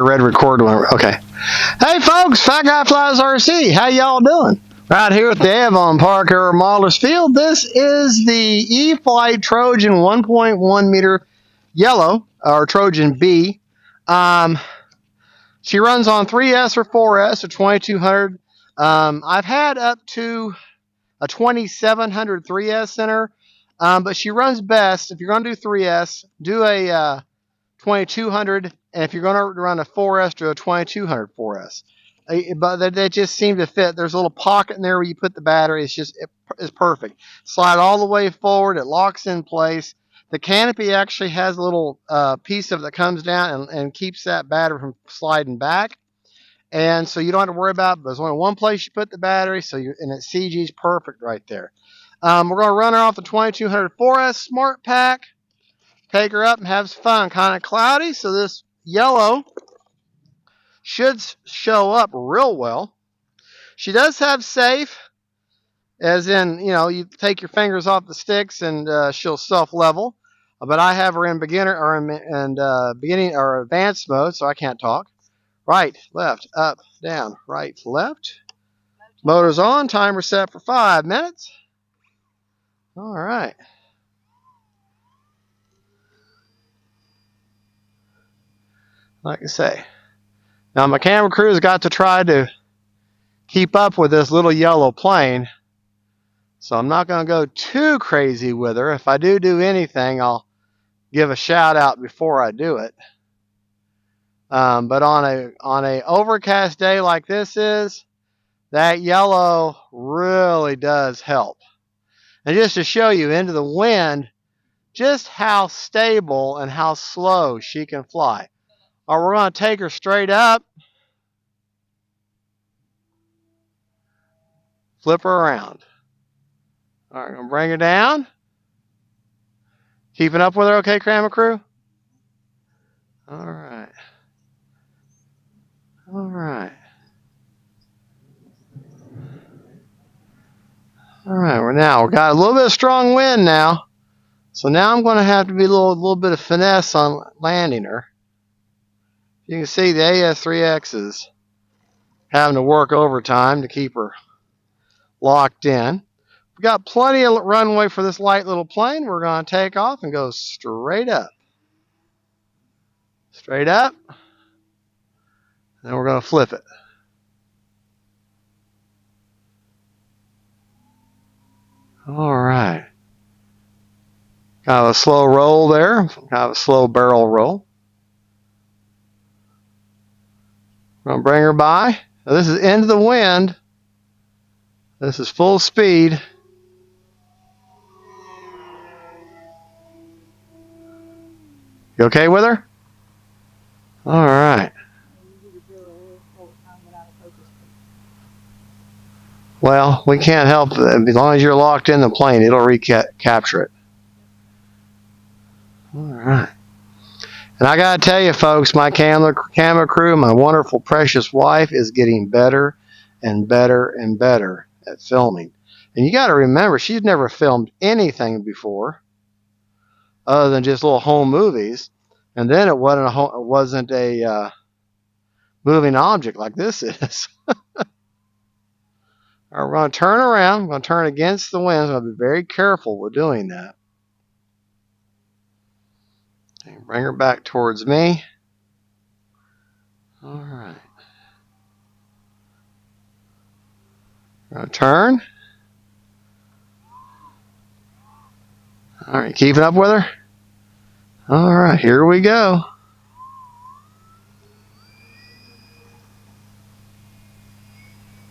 Red record one. Okay. Hey folks, Fat Guy Flies RC. How y'all doing? Right here at the Avon Parker Modelers Field. This is the E-Flite Trojan 1.1 m Yellow, or Trojan B. She runs on 3S or 4S or 2200. I've had up to a 2700 3S in her, but she runs best. If you're going to do 3S, do a 2200, and if you're going to run a 4S, do a 2200 4S. But they just seem to fit. There's a little pocket in there where you put the battery. It's perfect. Slide all the way forward. It locks in place. The canopy actually has a little piece of it that comes down and keeps that battery from sliding back. And so you don't have to worry about it. There's only one place you put the battery, and it's CG's perfect right there. We're going to run her off the 2200 4S Smart Pack. Take her up and have some fun. Kind of cloudy, so this yellow should show up real well. She does have safe, as in, you take your fingers off the sticks and she'll self-level. But I have her in beginner or in beginning or advanced mode, so I can't talk. Right, left, up, down, right, left. Motor's on. Timer set for 5 minutes. All right. Like I say, now my camera crew's got to try to keep up with this little yellow plane, so I'm not going to go too crazy with her. If I do anything, I'll give a shout out before I do it. But on a overcast day like this is, that yellow really does help. And just to show you into the wind, just how stable and how slow she can fly. Or we're going to take her straight up, flip her around. All right, I'm going to bring her down. Keeping up with her okay, camera crew? All right. All right. All right, we've got a little bit of strong wind now. So now I'm going to have to be a little bit of finesse on landing her. You can see the AS3X is having to work overtime to keep her locked in. We've got plenty of runway for this light little plane. We're going to take off and go straight up. Straight up. Then we're going to flip it. All right. Kind of a slow roll there. Kind of a slow barrel roll. We're going to bring her by. Now this is into the wind. This is full speed. You okay with her? All right. Well, we can't help it. As long as you're locked in the plane, it'll recapture it. All right. And I got to tell you, folks, my camera crew, my wonderful, precious wife is getting better and better and better at filming. And you got to remember, she's never filmed anything before other than just little home movies. And then it wasn't a moving object like this is. All right, we're going to turn around. I'm going to turn against the wind. I'm going to be very careful with doing that. And bring her back towards me. All right. I'm going to turn. All right, keeping up with her? All right, here we go.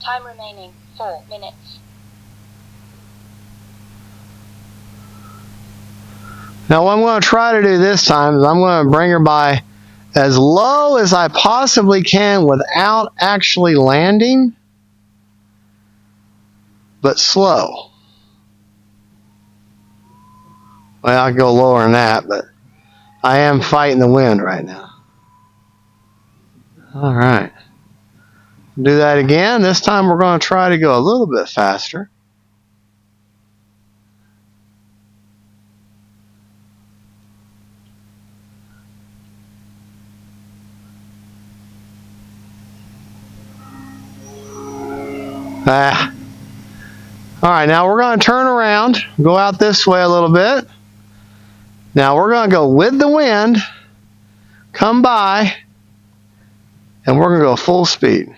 Time remaining 4 minutes. Now what I'm going to try to do this time is I'm going to bring her by as low as I possibly can without actually landing, but slow. Well, I can go lower than that, but I am fighting the wind right now. All right. Do that again. This time we're going to try to go a little bit faster. Ah. All right, now we're going to turn around, go out this way a little bit. Now we're going to go with the wind, come by, and we're going to go full speed.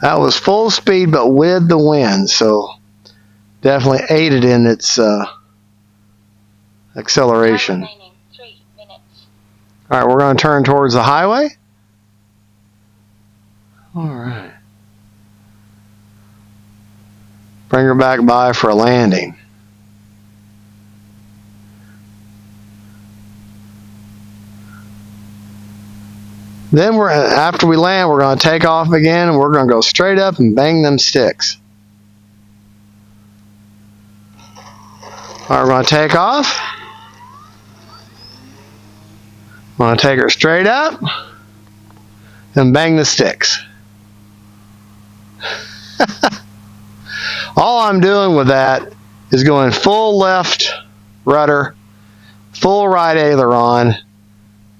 That was full speed, but with the wind, so definitely aided in its acceleration. 3 minutes. All right, we're going to turn towards the highway. All right. Bring her back by for a landing. Then after we land, we're going to take off again, and we're going to go straight up and bang them sticks. All right, we're going to take off. I'm going to take her straight up and bang the sticks. All I'm doing with that is going full left rudder, full right aileron,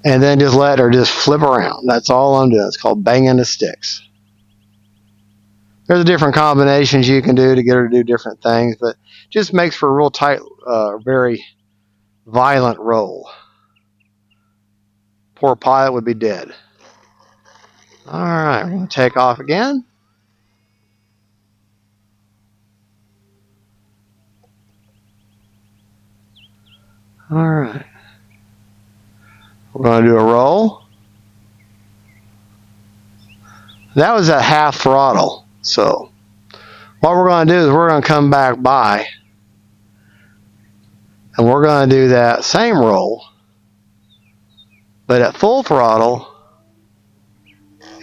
and then just let her just flip around. That's all I'm doing. It's called banging the sticks. There's different combinations you can do to get her to do different things, but just makes for a real tight, very violent roll. Poor pilot would be dead. All right, we're going to take off again. All right. We're going to do a roll. That was at half throttle. So what we're going to do is we're going to come back by, and we're going to do that same roll, but at full throttle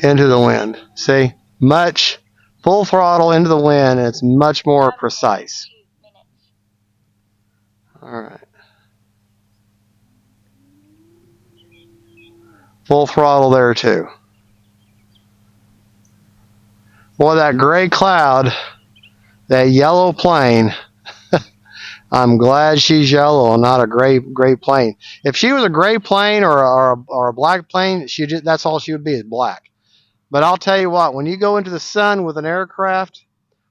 into the wind. See? Much full throttle into the wind, and it's much more precise. 2 minutes. All right. Full throttle there too. Boy, that gray cloud, that yellow plane, I'm glad she's yellow and not a gray plane. If she was a gray plane or a black plane, that's all she would be, is black. But I'll tell you what, when you go into the sun with an aircraft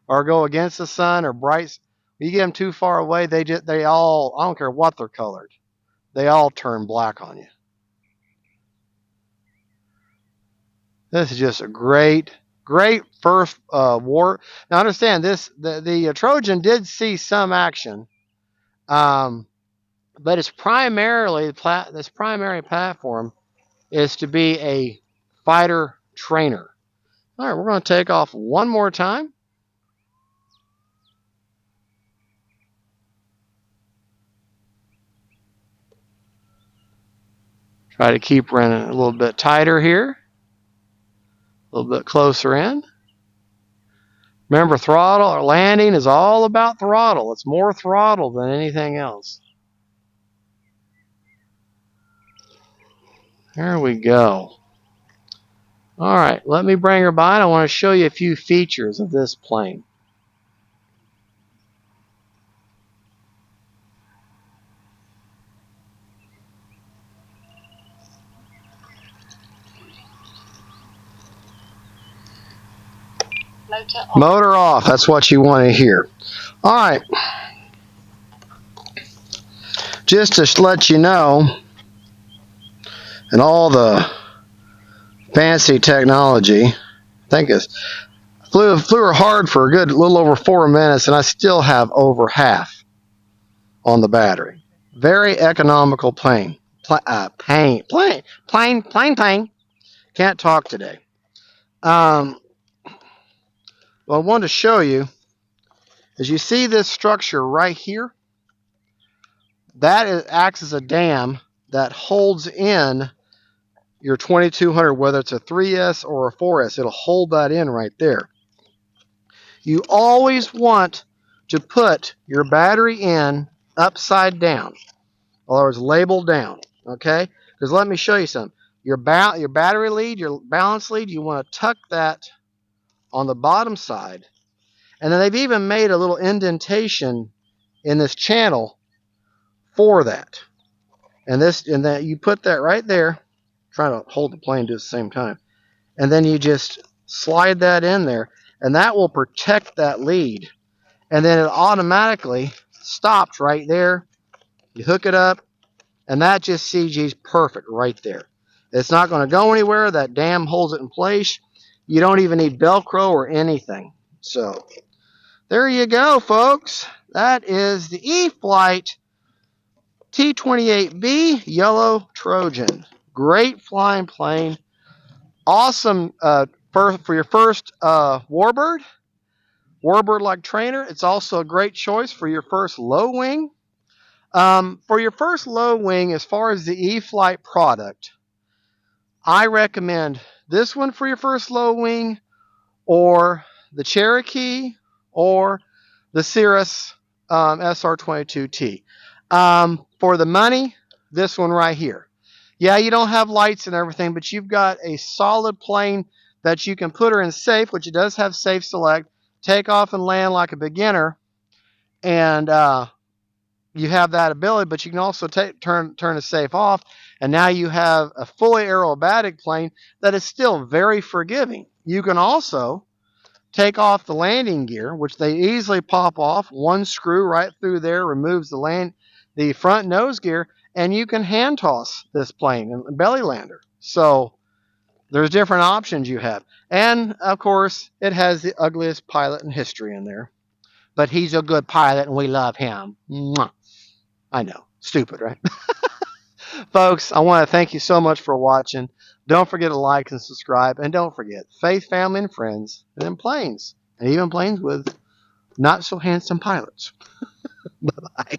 or go against the sun or bright, you get them too far away, they all, I don't care what they're colored, they all turn black on you. This is just a great first war. Now understand this: the Trojan did see some action, but its primary platform is to be a fighter trainer. All right, we're going to take off one more time. Try to keep running a little bit tighter here, a little bit closer in. Remember, throttle or landing is all about throttle. It's more throttle than anything else. There we go. All right, let me bring her by. I want to show you a few features of this plane. Motor off. Motor off, that's what you want to hear. All right, just to let you know, and all the fancy technology, I think it's flew her hard for a good little over 4 minutes, and I still have over half on the battery. Very economical plane. Plane. Can't talk today. What I wanted to show you is you see this structure right here. That acts as a dam that holds in your 2200, whether it's a 3S or a 4S. It'll hold that in right there. You always want to put your battery in upside down, in other words, labeled down, okay? Because let me show you something. Your battery lead, your balance lead, you want to tuck that on the bottom side. And then they've even made a little indentation in this channel for that. And that you put that right there, trying to hold the plane at the same time. And then you just slide that in there, and that will protect that lead. And then it automatically stops right there. You hook it up, and that just CG's perfect right there. It's not going to go anywhere. That dam holds it in place. You don't even need Velcro or anything. So there you go, folks. That is the E-Flite T-28b Yellow Trojan. Great flying plane. Awesome for your first warbird like trainer. It's also a great choice for your first low wing. For your first low wing, as far as the E-Flite product, I recommend this one for your first low wing, or the Cherokee, or the Cirrus SR22T. For the money, this one right here. Yeah, you don't have lights and everything, but you've got a solid plane that you can put her in safe, which it does have safe select, take off and land like a beginner, and you have that ability, but you can also turn the safe off, and now you have a fully aerobatic plane that is still very forgiving. You can also take off the landing gear, which they easily pop off. One screw right through there removes the front nose gear, and you can hand toss this plane and belly lander. So there's different options you have. And of course, it has the ugliest pilot in history in there. But he's a good pilot and we love him. Mwah. I know. Stupid, right? Folks, I want to thank you so much for watching. Don't forget to like and subscribe. And don't forget, faith, family, and friends, and then planes. And even planes with not so handsome pilots. Bye-bye.